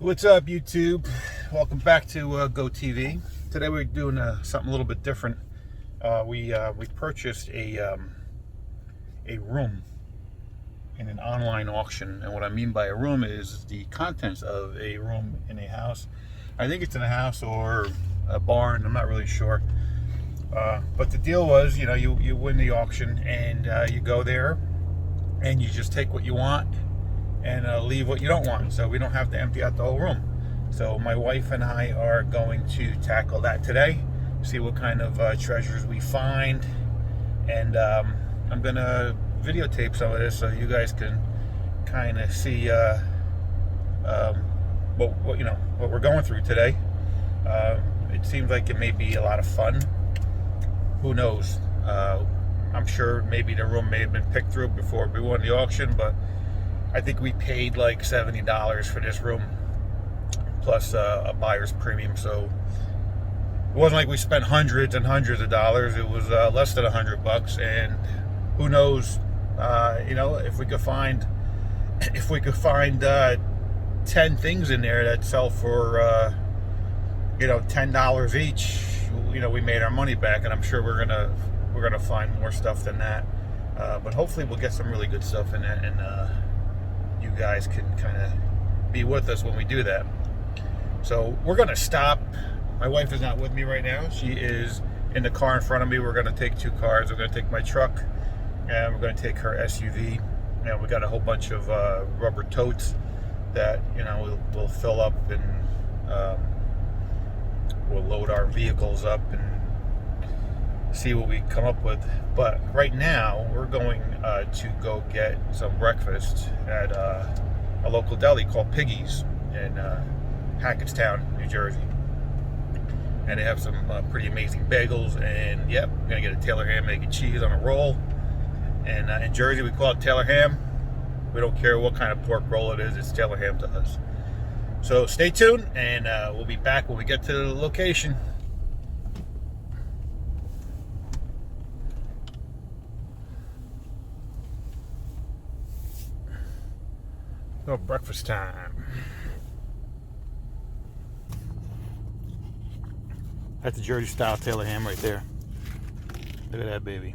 What's up, YouTube? Welcome back to Go TV. Today we're doing something a little bit different. We purchased a room in an online auction, and what I mean by a room is the contents of a room in a house. I think it's in a house or a barn. I'm not really sure. But the deal was, you win the auction and you go there and you just take what you want and leave what you don't want, so we don't have to empty out the whole room. So my wife and I are going to tackle that today, see what kind of treasures we find, and I'm gonna videotape some of this so you guys can kind of see what we're going through today. It seems like it may be a lot of fun. Who knows? I'm sure maybe the room may have been picked through before we won the auction, but I think we paid like $70 for this room, plus a buyer's premium. So it wasn't like we spent hundreds and hundreds of dollars. It was less than $100, and who knows? If we could find 10 things in there that sell for $10 each, we made our money back, and I'm sure we're gonna find more stuff than that. But hopefully we'll get some really good stuff in it, and you guys can kind of be with us when we do that. So we're gonna stop. My wife is not with me right now. She is in the car in front of me. We're gonna take two cars. We're gonna take my truck, and we're gonna take her SUV. And we got a whole bunch of rubber totes that we'll fill up, and we'll load our vehicles up and see what we come up with. But right now we're going to go get some breakfast at a local deli called Piggy's in Hackettstown, New Jersey, and they have some pretty amazing bagels. And yep, we're gonna get a Taylor ham, egg and cheese on a roll. And in Jersey we call it Taylor ham. We don't care what kind of pork roll it is, it's Taylor ham to us. So stay tuned, and we'll be back when we get to the location. Oh, breakfast time. That's a Jersey style Taylor ham right there. Look at that baby.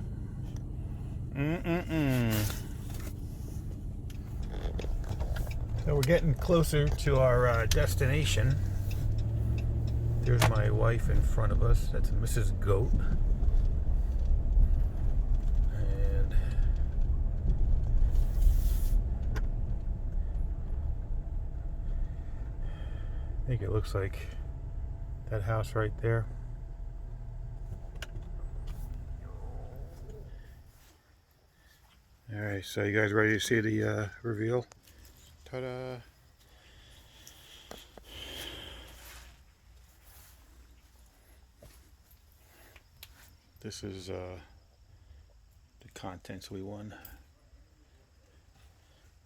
So we're getting closer to our destination. There's my wife in front of us. That's Mrs. Goat. And I think it looks like that house right there. Alright, so you guys ready to see the reveal? Ta-da! This is the contents we won.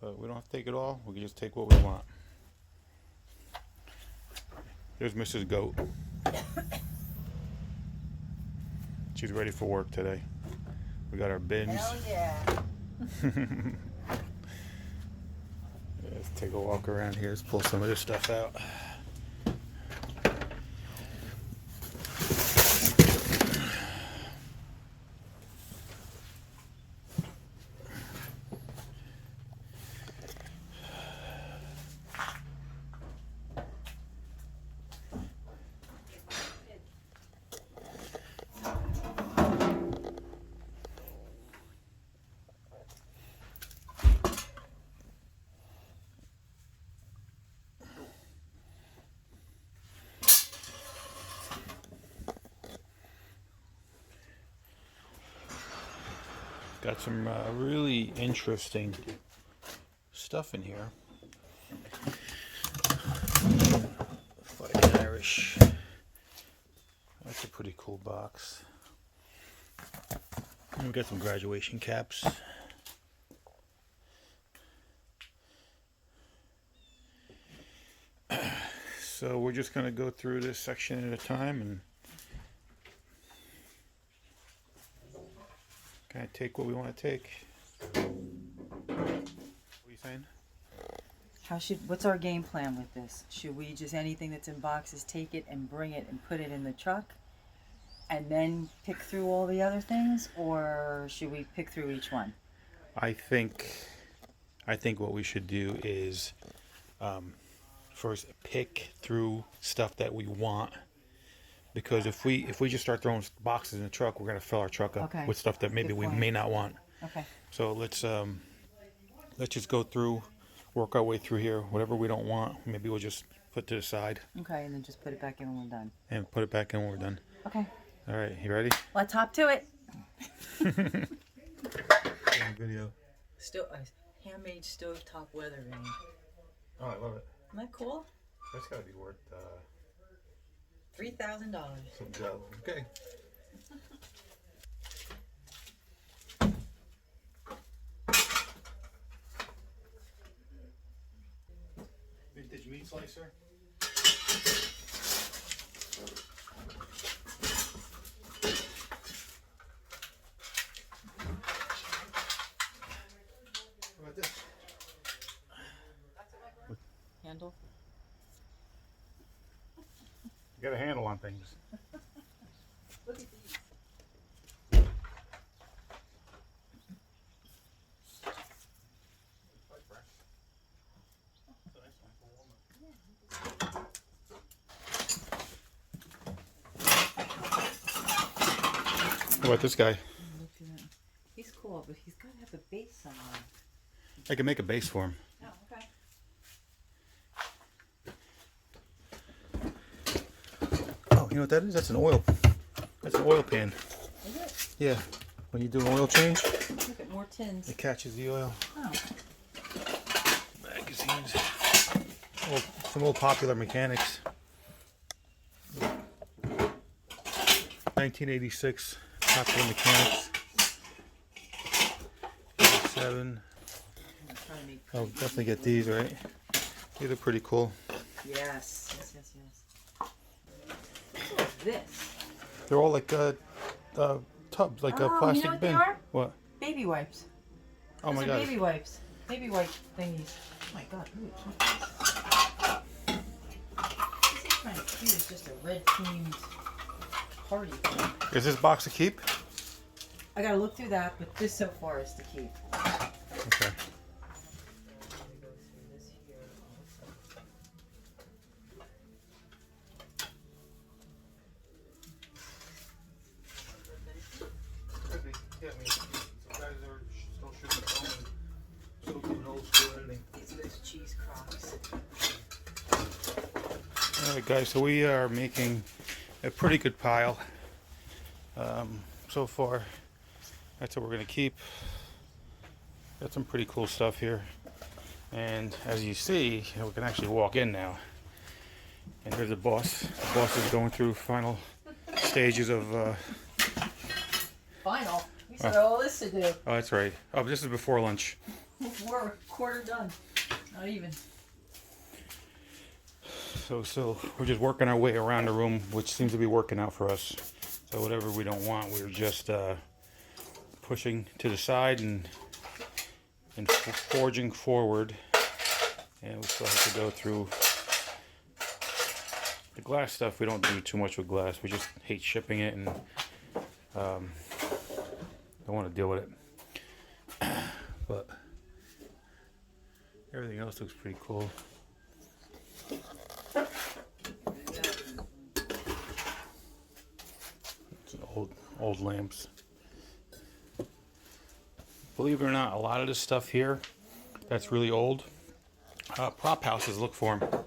But we don't have to take it all, we can just take what we want. There's Mrs. Goat. She's ready for work today. We got our bins. Hell yeah. Let's take a walk around here. Let's pull some of this stuff out. Got some really interesting stuff in here. Fighting Irish. That's a pretty cool box. And we got some graduation caps. So we're just going to go through this section at a time and kind of take what we want to take. What are you saying? What's our game plan with this? Should we just, anything that's in boxes, take it and bring it and put it in the truck and then pick through all the other things, or should we pick through each one? I think what we should do is first pick through stuff that we want, because if we just start throwing boxes in the truck, we're gonna fill our truck up with stuff that maybe we may not want. Okay. So let's just go through, work our way through here. Whatever we don't want, maybe we'll just put to the side. Okay, and then just put it back in when we're done. And put it back in when we're done. Okay. All right, you ready? Let's hop to it. Video. Handmade stovetop weather vane. Oh, I love it. Isn't that cool? That's gotta be worth $3,000. some dough. Okay. Vintage meat slicer. How about this? Handle? You got a handle on things. Look at these. How about this guy? He's cool, but he's got to have a base somewhere. I can make a base for him. Oh, okay. Oh, you know what that is? That's an oil. That's an oil pan. Is it? Yeah. When you do an oil change, Look at more tins. it catches the oil. Oh. Magazines. Some old Popular Mechanics. 1986 Popular Mechanics. 87. Oh, definitely get these, right? These are pretty cool. Yes. What is this? They're all like tubs, like a plastic you know what bin. they are? What? Baby wipes. Oh my Those are god. baby wipes. Baby wipe thingies. Oh my god, who would keep this? This is kind of cute. It's just a red themed party thing. Is this box a keep? I gotta look through that, but this so far is to keep. Okay. Alright guys, so we are making a pretty good pile so far. That's what we're going to keep. Got some pretty cool stuff here, and as you see, we can actually walk in now, and there's the boss. The boss is going through final stages of Final? We still got all this to do. oh, that's right. Oh, this is before lunch. We're quarter done. Not even. So we're just working our way around the room, which seems to be working out for us. So whatever we don't want, we're just pushing to the side and forging forward. And we still have to go through the glass stuff. We don't do too much with glass. We just hate shipping it and don't want to deal with it. But everything else looks pretty cool. Old lamps. Believe it or not, a lot of this stuff here that's really old, prop houses look for them.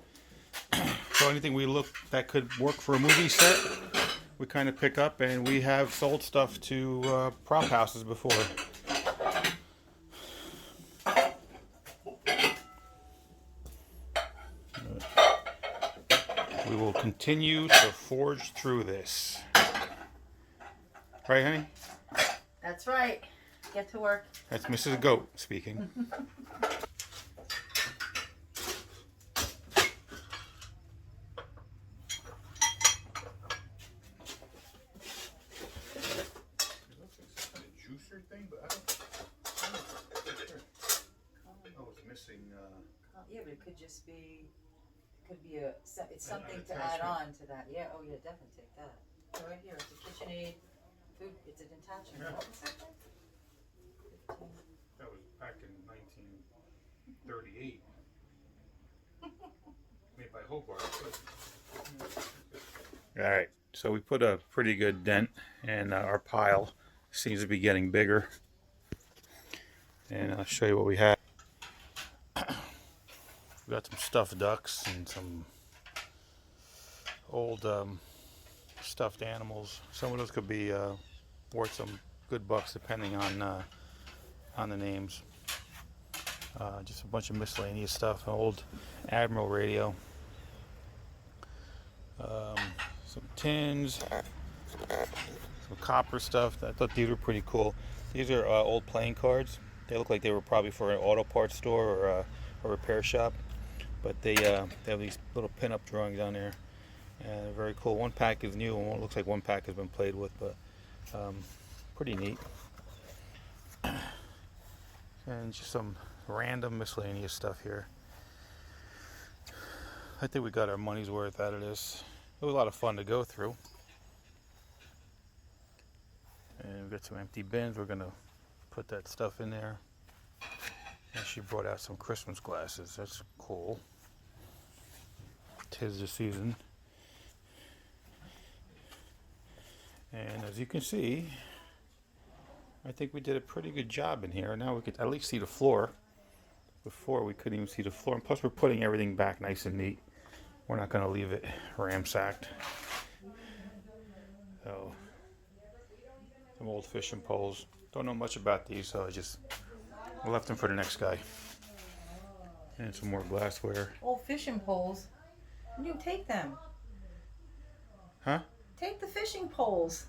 So anything we look that could work for a movie set, we kind of pick up, and we have sold stuff to prop houses before. We will continue to forge through this. Right, honey? That's right. Get to work. That's Mrs. Goat speaking. Juicer thing, but I don't. Oh, it's missing. Yeah, but it could just be, it could be it's something An to add attachment. on to that. Yeah, oh yeah, definitely take that. So right here, it's a KitchenAid food, it's an attachment. Yeah. What was that thing? 15. That was back in 1938. Made by Hobart. All right, so we put a pretty good dent, and our pile seems to be getting bigger. And I'll show you what we have. We got some stuffed ducks and some old stuffed animals. Some of those could be worth some good bucks depending on the names. Just a bunch of miscellaneous stuff. An old Admiral radio. Some tins. Some copper stuff. I thought these were pretty cool. These are old playing cards. They look like they were probably for an auto parts store or a repair shop. But they have these little pin-up drawings on there. And they're very cool. One pack is new, and one looks like one pack has been played with, but pretty neat. And just some random miscellaneous stuff here. I think we got our money's worth out of this. It was a lot of fun to go through. And we've got some empty bins. We're gonna put that stuff in there. And she brought out some Christmas glasses. That's cool. 'Tis the season. And as you can see, I think we did a pretty good job in here. Now we could at least see the floor. Before we couldn't even see the floor. And plus we're putting everything back nice and neat. We're not going to leave it ramsacked. So, some old fishing poles. Don't know much about these, so I left them for the next guy. And some more glassware. Old fishing poles. You take them. Huh? Take the fishing poles.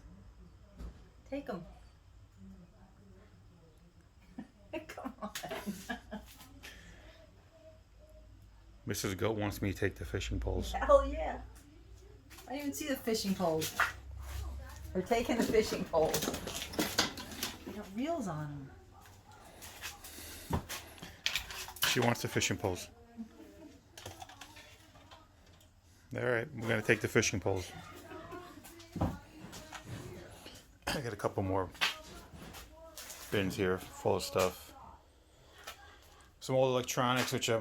Take them. Come on. Mrs. Goat wants me to take the fishing poles. Hell yeah. I didn't even see the fishing poles. We're taking the fishing poles. They got reels on them. She wants the fishing poles. Alright, we're going to take the fishing poles. I got a couple more bins here full of stuff. Some old electronics, which I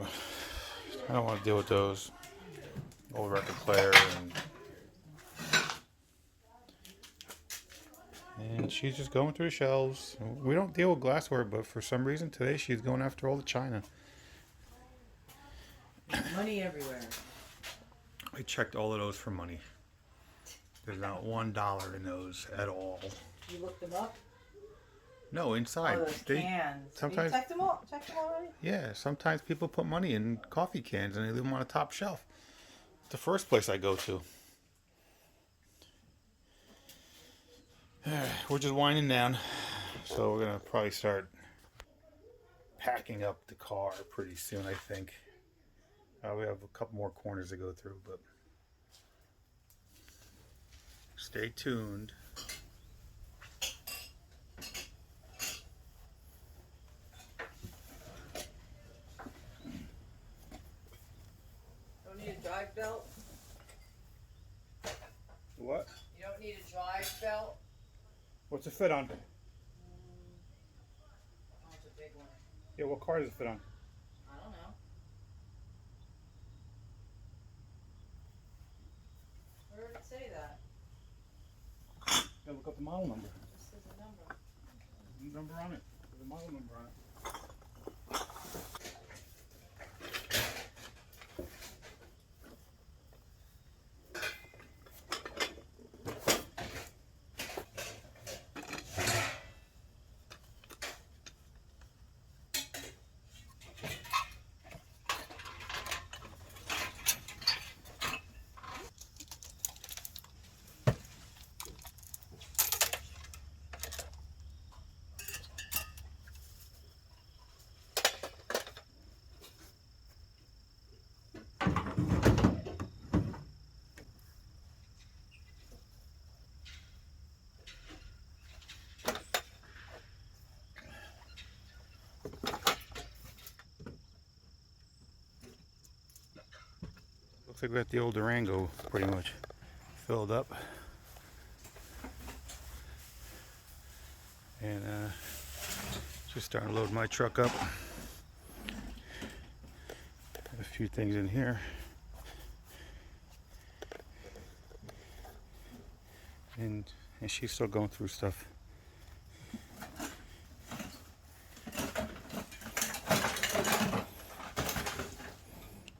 don't want to deal with those. Old record player and she's just going through the shelves. We don't deal with glassware, but for some reason today she's going after all the china. Money everywhere. I checked all of those for money. There's not $1 in those at all. You looked them up? No, inside. Oh, those cans. Sometimes, you checked them all? Checked them already? yeah, sometimes people put money in coffee cans and they leave them on a top shelf. It's the first place I go to. We're just winding down, so we're gonna probably start packing up the car pretty soon, I think. We have a couple more corners to go through, but stay tuned. Don't need a drive belt? What? You don't need a drive belt? What's it fit on? Oh, it's a big one. Yeah, what car does it fit on? I don't know. Where did it say that? Yeah, look up the model number. This is a number. Number on it. There's a model number on it. Looks like we got the old Durango pretty much filled up. And just starting to load my truck up. Have a few things in here. And she's still going through stuff.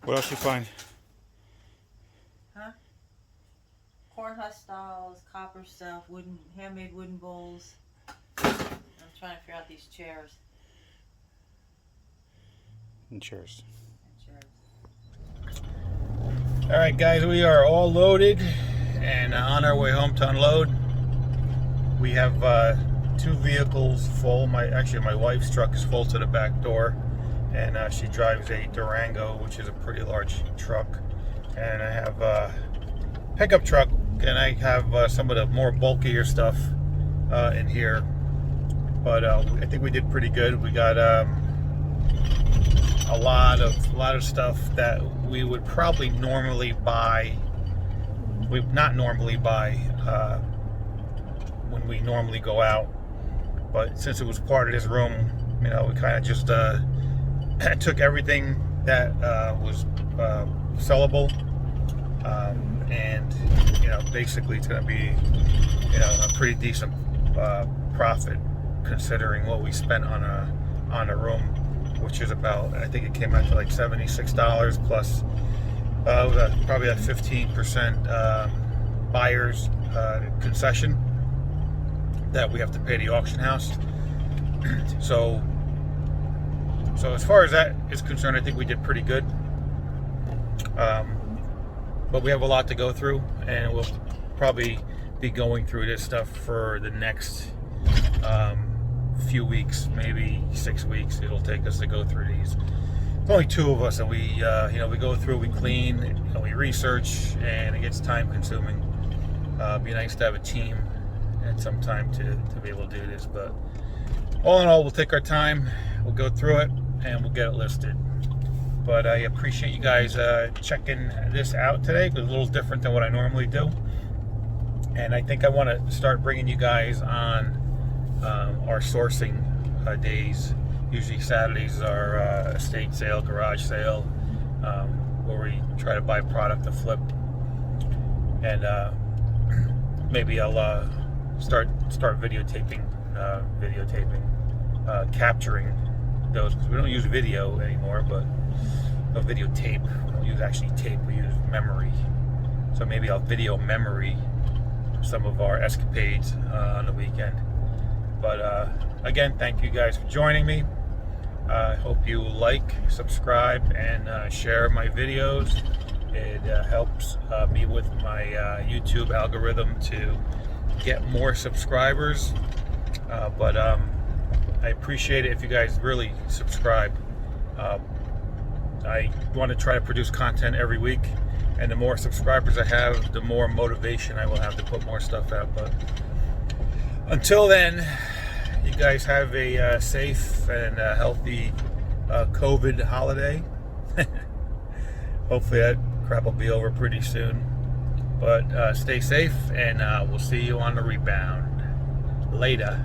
What else you find? Huh? Corn husk dolls, copper stuff, handmade wooden bowls. I'm trying to figure out these chairs. And chairs. And chairs. All right, guys, we are all loaded and on our way home to unload. We have 2 vehicles full. Actually, my wife's truck is full to the back door, and she drives a Durango, which is a pretty large truck. And I have a pickup truck, and I have some of the more bulkier stuff in here. But I think we did pretty good. We got a lot of stuff that we would probably normally buy. We not normally buy when we normally go out. But since it was part of this room, we kind of just took everything that was sellable, and basically it's going to be a pretty decent profit, considering what we spent on a room, which is about, I think it came out to like $76 plus probably a 15% buyer's concession that we have to pay the auction house. So as far as that is concerned, I think we did pretty good. But we have a lot to go through, and we'll probably be going through this stuff for the next few weeks, maybe 6 weeks. It'll take us to go through these. There's only 2 of us, and we go through, we clean, and we research, and it gets time consuming. It'd be nice to have a team and some time to be able to do this, but all in all, we'll take our time, we'll go through it, and we'll get it listed. But I appreciate you guys checking this out today, because it's a little different than what I normally do. And I think I want to start bringing you guys on our sourcing days. Usually Saturdays are estate sale, garage sale, where we try to buy product to flip. And maybe I'll start videotaping, capturing those, because we don't use video anymore, but a videotape. We don't use actually tape, we use memory. So maybe I'll video memory some of our escapades on the weekend. But again, thank you guys for joining me. I hope you like, subscribe, and share my videos. It helps me with my YouTube algorithm to get more subscribers. But I appreciate it if you guys really subscribe. I want to try to produce content every week, and the more subscribers I have, the more motivation I will have to put more stuff out. But until then, you guys have a safe and healthy COVID holiday. Hopefully that crap will be over pretty soon. But stay safe, and we'll see you on the rebound. Later.